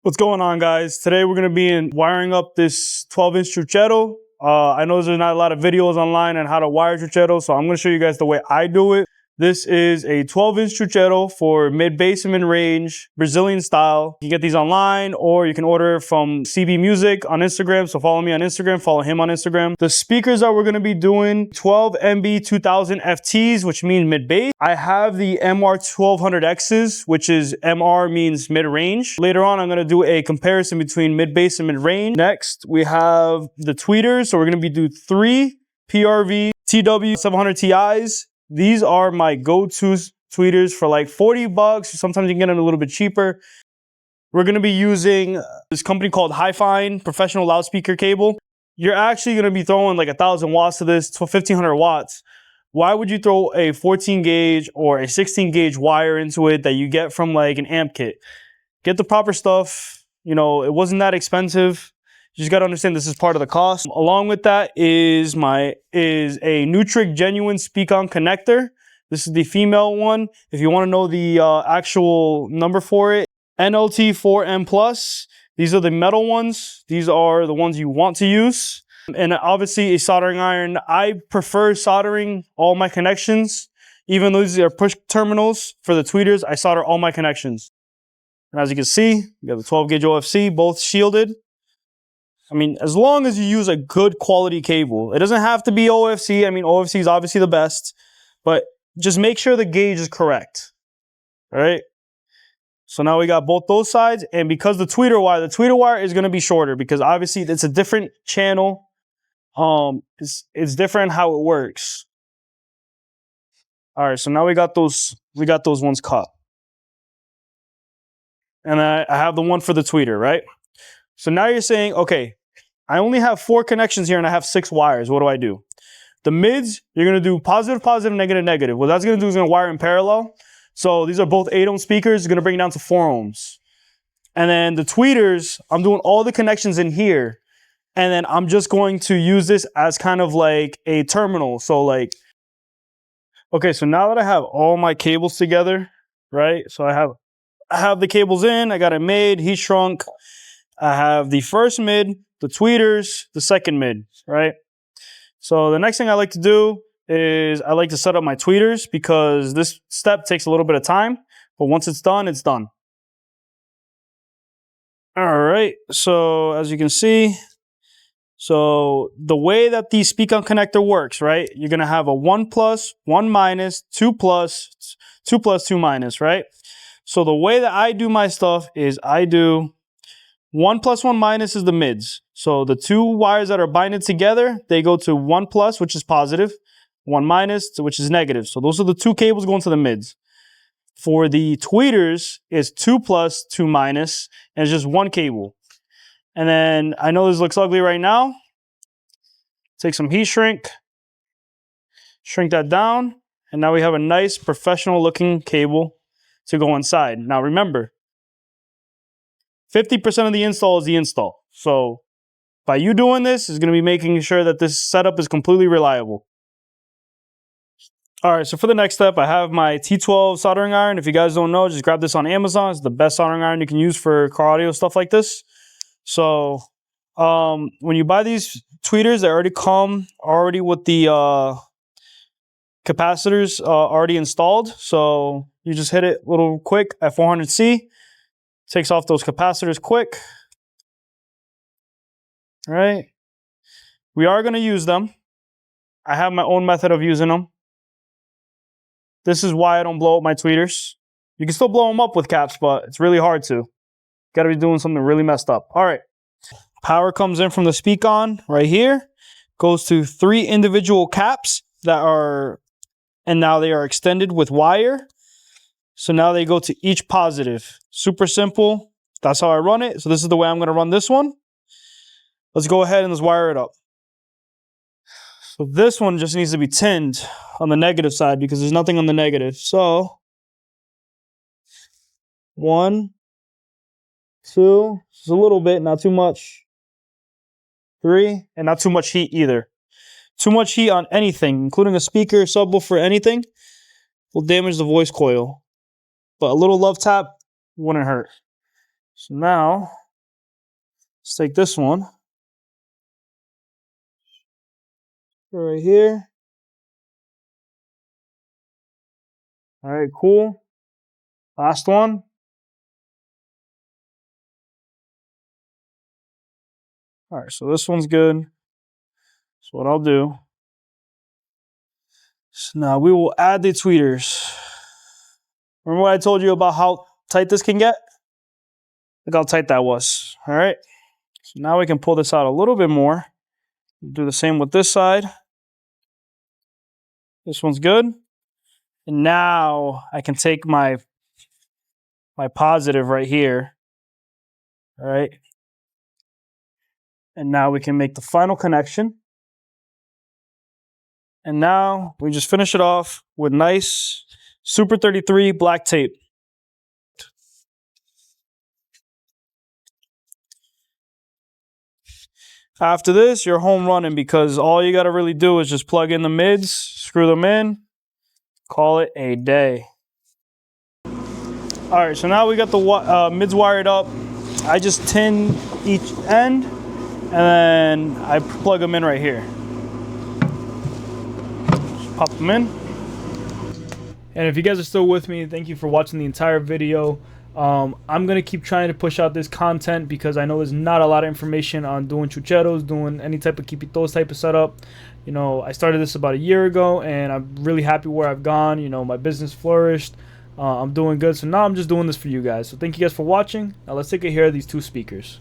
What's going on, guys? Today we're going to be wiring up this 12-inch Chuchero. I know there's not a lot of videos online on how to wire Chuchero, so I'm going to show you guys the way I do it. This is a 12-inch Chuchero for mid-bass and mid-range, Brazilian style. You can get these online or you can order from CB Music on Instagram. So follow me on Instagram, follow him on Instagram. The speakers that we're going to be doing, 12 MB2000FTs, which means mid-bass. I have the MR1200Xs, which is MR means mid-range. Later on, I'm going to do a comparison between mid-bass and mid-range. Next, we have the tweeters. So we're going to be doing 3 PRV TW700 Ti's. These are my go-to tweeters for like 40 bucks. Sometimes you can get them a little bit cheaper. We're going to be using this company called Hi-Fi professional loudspeaker cable. You're actually going to be throwing like 1,000 watts to this, 1,500 watts. Why would you throw a 14 gauge or a 16 gauge wire into it that you get from like an amp kit? Get the proper stuff. You know, it wasn't that expensive. You just got to understand this is part of the cost. Along with that is a Neutrik genuine speak-on connector. This is the female one. If you want to know the actual number for it, NLT4M+. These are the metal ones. These are the ones you want to use. And obviously a soldering iron. I prefer soldering all my connections. Even though these are push terminals for the tweeters, I solder all my connections. And as you can see, we have the 12 gauge OFC, both shielded. I mean, as long as you use a good quality cable. It doesn't have to be OFC. I mean, OFC is obviously the best, but just make sure the gauge is correct. All right. So now we got both those sides. And because the tweeter wire is going to be shorter because obviously it's a different channel. It's different how it works. All right. So now we got those ones cut. And I have the one for the tweeter, right? So now you're saying, okay, I only have 4 connections here and I have 6 wires. What do I do? The mids, you're going to do positive, positive, negative, negative. What that's going to do is going to wire in parallel. So these are both 8 ohm speakers. It's going to bring it down to 4 ohms. And then the tweeters, I'm doing all the connections in here. And then I'm just going to use this as kind of like a terminal. So like, okay, so now that I have all my cables together, right? So I have the cables in, I got it made, heat shrunk. I have the first mid, the tweeters, the second mid, right? So the next thing I like to do is I like to set up my tweeters because this step takes a little bit of time, but once it's done, it's done. All right, so as you can see, so the way that the speak-on connector works, right? You're gonna have a 1 plus, 1 minus, 2 plus, 2 plus, 2 minus, right? So the way that I do my stuff is I do 1 plus 1 minus is the mids. So the 2 wires that are binded together, they go to 1 plus, which is positive, 1 minus, which is negative. So those are the 2 cables going to the mids. For the tweeters, it's 2 plus, 2 minus, and it's just 1 cable. And then I know this looks ugly right now. Take some heat shrink that down, and now we have a nice professional looking cable to go inside. Now remember, 50% of the install is the install. So by you doing this is going to be making sure that this setup is completely reliable. All right, so for the next step, I have my T12 soldering iron. If you guys don't know, just grab this on Amazon. It's the best soldering iron you can use for car audio, stuff like this. So when you buy these tweeters, they already come with the capacitors already installed. So you just hit it a little quick at 400C. Takes off those capacitors quick. All right. We are going to use them. I have my own method of using them. This is why I don't blow up my tweeters. You can still blow them up with caps, but it's really hard to. Got to be doing something really messed up. All right. Power comes in from the speak-on right here. Goes to 3 individual caps and now they are extended with wire. So now they go to each positive. Super simple. That's how I run it. So this is the way I'm going to run this one. Let's go ahead and let's wire it up. So this one just needs to be tinned on the negative side because there's nothing on the negative. So 1, 2, just a little bit, not too much. 3, and not too much heat either. Too much heat on anything, including a speaker, subwoofer, anything, will damage the voice coil. But a little love tap wouldn't hurt. So now, let's take this one. Right here. All right, cool. Last one. All right, so this one's good. So what I'll do. So now we will add the tweeters. Remember what I told you about how tight this can get? Look how tight that was. All right. So now we can pull this out a little bit more. Do the same with this side. This one's good. And now I can take my positive right here. All right. And now we can make the final connection. And now we just finish it off with nice Super 33 black tape. After this, you're home running because all you got to really do is just plug in the mids, screw them in, call it a day. All right, so now we got the mids wired up. I just tin each end, and then I plug them in right here. Just pop them in. And if you guys are still with me, thank you for watching the entire video. I'm going to keep trying to push out this content because I know there's not a lot of information on doing chucheros, doing any type of quipitos type of setup. You know, I started this about a year ago, and I'm really happy where I've gone. You know, my business flourished. I'm doing good. So now I'm just doing this for you guys. So thank you guys for watching. Now let's take a hear of these two speakers.